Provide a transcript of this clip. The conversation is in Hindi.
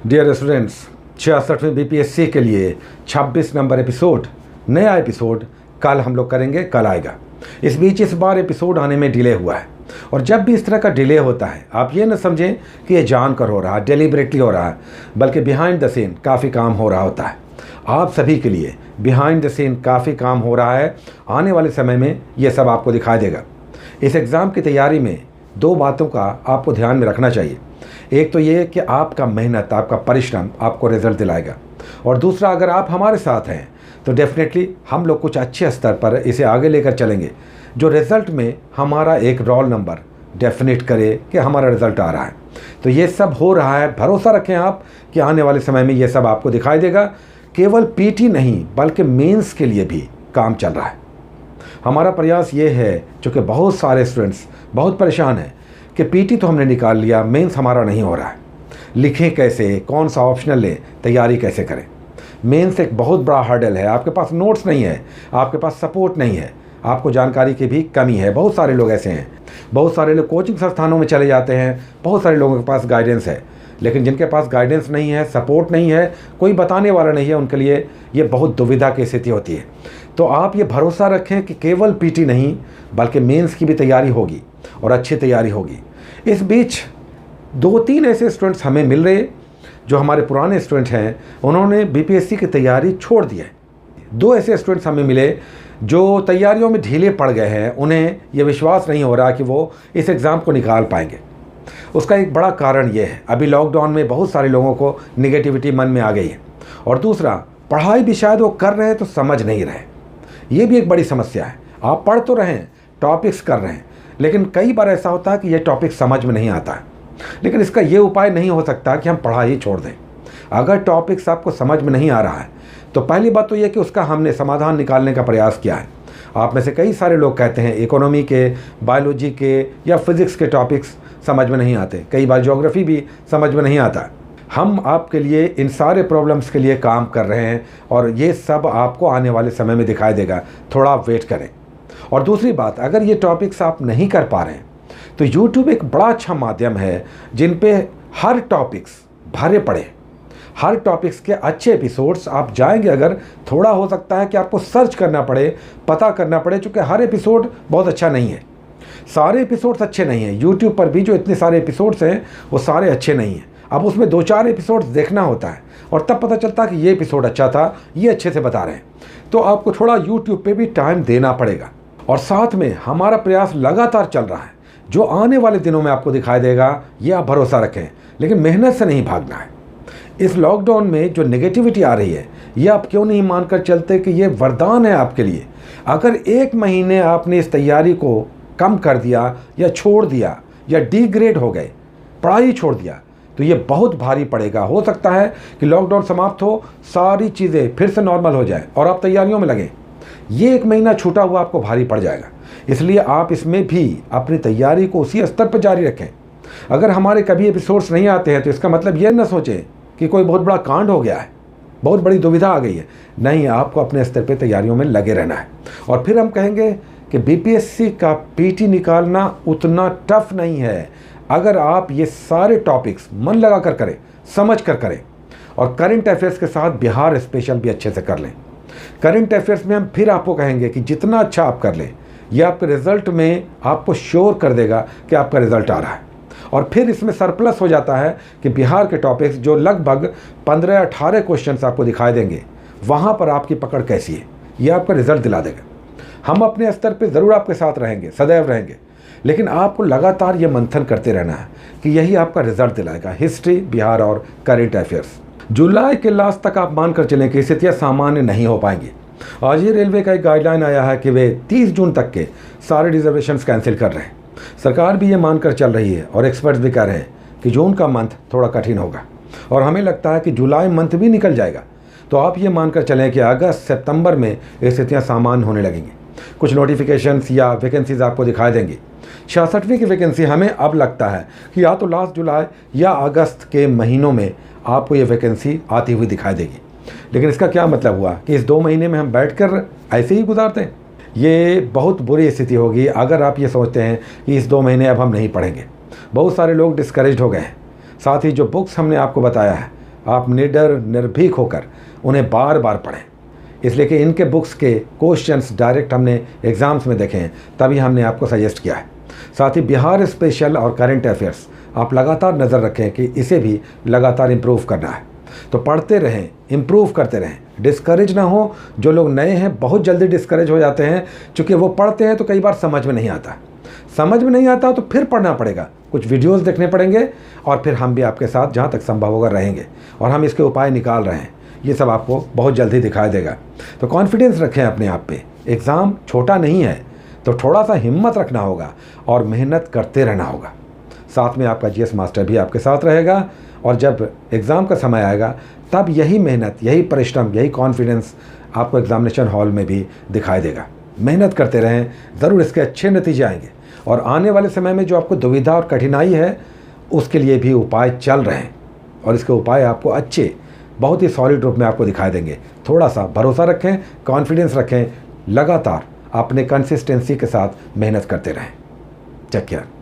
डियर स्टूडेंट्स, 66वें बीपीएससी के लिए 26 नंबर एपिसोड, नया एपिसोड कल हम लोग करेंगे, कल आएगा। इस बीच इस बार एपिसोड आने में डिले हुआ है, और जब भी इस तरह का डिले होता है आप ये न समझें कि ये जानकर हो रहा है, डेलिबरेटली हो रहा है, बल्कि बिहाइंड द सीन काफ़ी काम हो रहा होता है। आप सभी के लिए बिहाइंड द सीन काफ़ी काम हो रहा है। आने वाले समय में ये सब आपको दिखाई देगा। इस एग्ज़ाम की तैयारी में दो बातों का आपको ध्यान में रखना चाहिए। एक तो ये कि आपका मेहनत, आपका परिश्रम आपको रिजल्ट दिलाएगा, और दूसरा अगर आप हमारे साथ हैं तो डेफिनेटली हम लोग कुछ अच्छे स्तर पर इसे आगे लेकर चलेंगे, जो रिज़ल्ट में हमारा एक रोल नंबर डेफिनेट करे कि हमारा रिज़ल्ट आ रहा है। तो ये सब हो रहा है, भरोसा रखें आप कि आने वाले समय में ये सब आपको दिखाई देगा। केवल पीटी नहीं बल्कि मेंस के लिए भी काम चल रहा है। हमारा प्रयास ये है, चूँकि बहुत सारे स्टूडेंट्स बहुत परेशान हैं कि पीटी तो हमने निकाल लिया, मेंस हमारा नहीं हो रहा है, लिखें कैसे, कौन सा ऑप्शनल लें, तैयारी कैसे करें। मेंस एक बहुत बड़ा हर्डल है। आपके पास नोट्स नहीं है, आपके पास सपोर्ट नहीं है, आपको जानकारी की भी कमी है। बहुत सारे लोग ऐसे हैं, बहुत सारे लोग कोचिंग संस्थानों में चले जाते हैं, बहुत सारे लोगों के पास गाइडेंस है, लेकिन जिनके पास गाइडेंस नहीं है, सपोर्ट नहीं है, कोई बताने वाला नहीं है, उनके लिए ये बहुत दुविधा की स्थिति होती है। तो आप ये भरोसा रखें कि केवल पीटी नहीं बल्कि मेंस की भी तैयारी होगी, और अच्छी तैयारी होगी। इस बीच 2-3 ऐसे स्टूडेंट्स हमें मिल रहे जो हमारे पुराने स्टूडेंट हैं, उन्होंने बीपीएससी की तैयारी छोड़ दी है। 2 ऐसे स्टूडेंट्स हमें मिले जो तैयारियों में ढीले पड़ गए हैं। उन्हें यह विश्वास नहीं हो रहा कि वो इस एग्ज़ाम को निकाल पाएंगे। उसका एक बड़ा कारण ये है, अभी लॉकडाउन में बहुत सारे लोगों को निगेटिविटी मन में आ गई है, और दूसरा पढ़ाई भी शायद वो कर रहे हैं तो समझ नहीं रहे। ये भी एक बड़ी समस्या है। आप पढ़ तो रहे हैं, टॉपिक्स कर रहे हैं, लेकिन कई बार ऐसा होता है कि ये टॉपिक समझ में नहीं आता है। लेकिन इसका ये उपाय नहीं हो सकता कि हम पढ़ाई छोड़ दें। अगर टॉपिक्स आपको समझ में नहीं आ रहा है तो पहली बात तो ये कि उसका हमने समाधान निकालने का प्रयास किया है। आप में से कई सारे लोग कहते हैं इकोनॉमी के, बायोलॉजी के या फिज़िक्स के टॉपिक्स समझ में नहीं आते, कई बार ज्योग्राफी भी समझ में नहीं आता। हम आपके लिए इन सारे प्रॉब्लम्स के लिए काम कर रहे हैं, और ये सब आपको आने वाले समय में दिखाई देगा। थोड़ा आप वेट करें। और दूसरी बात, अगर ये टॉपिक्स आप नहीं कर पा रहे हैं तो YouTube एक बड़ा अच्छा माध्यम है जिन पे हर टॉपिक्स भरे पड़े, हर टॉपिक्स के अच्छे एपिसोड्स आप जाएंगे। अगर थोड़ा हो सकता है कि आपको सर्च करना पड़े, पता करना पड़े, चूँकि हर एपिसोड बहुत अच्छा नहीं है, सारे एपिसोड्स अच्छे नहीं हैं। YouTube पर भी जो इतने सारे एपिसोड्स हैं वो सारे अच्छे नहीं हैं। अब उसमें 2-4 एपिसोड्स देखना होता है, और तब पता चलता है कि ये एपिसोड अच्छा था, ये अच्छे से बता रहे हैं। तो आपको थोड़ा YouTube पे भी टाइम देना पड़ेगा। और साथ में हमारा प्रयास लगातार चल रहा है, जो आने वाले दिनों में आपको दिखाई देगा, ये आप भरोसा रखें। लेकिन मेहनत से नहीं भागना है। इस लॉकडाउन में जो नेगेटिविटी आ रही है, ये आप क्यों नहीं मानकर चलते कि ये वरदान है आपके लिए। अगर 1 महीने आपने इस तैयारी को कम कर दिया या छोड़ दिया या डिग्रेड हो गए, पढ़ाई छोड़ दिया, तो ये बहुत भारी पड़ेगा। हो सकता है कि लॉकडाउन समाप्त हो, सारी चीज़ें फिर से नॉर्मल हो जाए और आप तैयारियों में लगें। ये 1 महीना छूटा हुआ आपको भारी पड़ जाएगा। इसलिए आप इसमें भी अपनी तैयारी को उसी स्तर पर जारी रखें। अगर हमारे कभी एपिसोड्स नहीं आते हैं तो इसका मतलब ये न सोचें कि कोई बहुत बड़ा कांड हो गया है, बहुत बड़ी दुविधा आ गई है। नहीं, आपको अपने स्तर पर तैयारियों में लगे रहना है। और फिर हम कहेंगे कि बीपीएससी का पीटी निकालना उतना टफ नहीं है, अगर आप ये सारे टॉपिक्स मन लगा कर करें, समझ कर करें, और करंट अफेयर्स के साथ बिहार स्पेशल भी अच्छे से कर लें। करंट अफेयर्स में हम फिर आपको कहेंगे कि जितना अच्छा आप कर लें, ये आपके रिज़ल्ट में आपको श्योर कर देगा कि आपका रिज़ल्ट आ रहा है। और फिर इसमें सरप्लस हो जाता है कि बिहार के टॉपिक्स जो लगभग 15-18 क्वेश्चंस आपको दिखाई देंगे, वहाँ पर आपकी पकड़ कैसी है, ये आपका रिज़ल्ट दिला देगा। हम अपने स्तर पे ज़रूर आपके साथ रहेंगे, सदैव रहेंगे, लेकिन आपको लगातार ये मंथन करते रहना है कि यही आपका रिज़ल्ट दिलाएगा। हिस्ट्री, बिहार और करंट अफेयर्स। जुलाई के लास्ट तक आप मान कर चलें कि स्थितियाँ सामान्य नहीं हो पाएंगी। आज ही रेलवे का एक गाइडलाइन आया है कि वे 30 जून तक के सारे रिजर्वेशंस कैंसिल कर रहे हैं। सरकार भी ये मानकर चल रही है, और एक्सपर्ट्स भी कह रहे हैं कि जून का मंथ थोड़ा कठिन होगा, और हमें लगता है कि जुलाई मंथ भी निकल जाएगा। तो आप ये मानकर चलें कि अगस्त सितंबर में स्थितियाँ सामान्य होने लगेंगी। कुछ नोटिफिकेशंस या वैकेंसीज आपको दिखाई देंगी। 66वीं की वैकेंसी हमें अब लगता है कि या तो लास्ट जुलाई या अगस्त के महीनों में आपको ये वैकेंसी आती हुई दिखाई देगी। लेकिन इसका क्या मतलब हुआ कि इस 2 महीने में हम बैठकर ऐसे ही गुजारते हैं? ये बहुत बुरी स्थिति होगी अगर आप ये सोचते हैं कि इस 2 महीने अब हम नहीं पढ़ेंगे। बहुत सारे लोग डिस्करेज्ड हो गए हैं। साथ ही जो बुक्स हमने आपको बताया है, आप निडर निर्भीक होकर उन्हें बार बार पढ़ें। इसलिए कि इनके बुक्स के क्वेश्चंस डायरेक्ट हमने एग्ज़ाम्स में देखे हैं, तभी हमने आपको सजेस्ट किया है। साथ ही बिहार स्पेशल और करंट अफेयर्स आप लगातार नज़र रखें कि इसे भी लगातार इम्प्रूव करना है। तो पढ़ते रहें, इम्प्रूव करते रहें, डिस्करेज ना हो। जो लोग नए हैं बहुत जल्दी डिस्करेज हो जाते हैं, क्योंकि वो पढ़ते हैं तो कई बार समझ में नहीं आता तो फिर पढ़ना पड़ेगा, कुछ वीडियोस देखने पड़ेंगे, और फिर हम भी आपके साथ जहाँ तक संभव होगा रहेंगे, और हम इसके उपाय निकाल रहे हैं। ये सब आपको बहुत जल्दी दिखाई देगा। तो कॉन्फिडेंस रखें अपने आप पे। एग्ज़ाम छोटा नहीं है, तो थोड़ा सा हिम्मत रखना होगा और मेहनत करते रहना होगा। साथ में आपका जीएस मास्टर भी आपके साथ रहेगा, और जब एग्ज़ाम का समय आएगा तब यही मेहनत, यही परिश्रम, यही कॉन्फिडेंस आपको एग्ज़ामिनेशन हॉल में भी दिखाई देगा। मेहनत करते रहें, ज़रूर इसके अच्छे नतीजे आएंगे। और आने वाले समय में जो आपको दुविधा और कठिनाई है, उसके लिए भी उपाय चल रहे हैं, और इसके उपाय आपको अच्छे, बहुत ही सॉलिड रूप में आपको दिखाई देंगे। थोड़ा सा भरोसा रखें, कॉन्फिडेंस रखें, लगातार अपने कंसिस्टेंसी के साथ मेहनत करते रहें। Take care.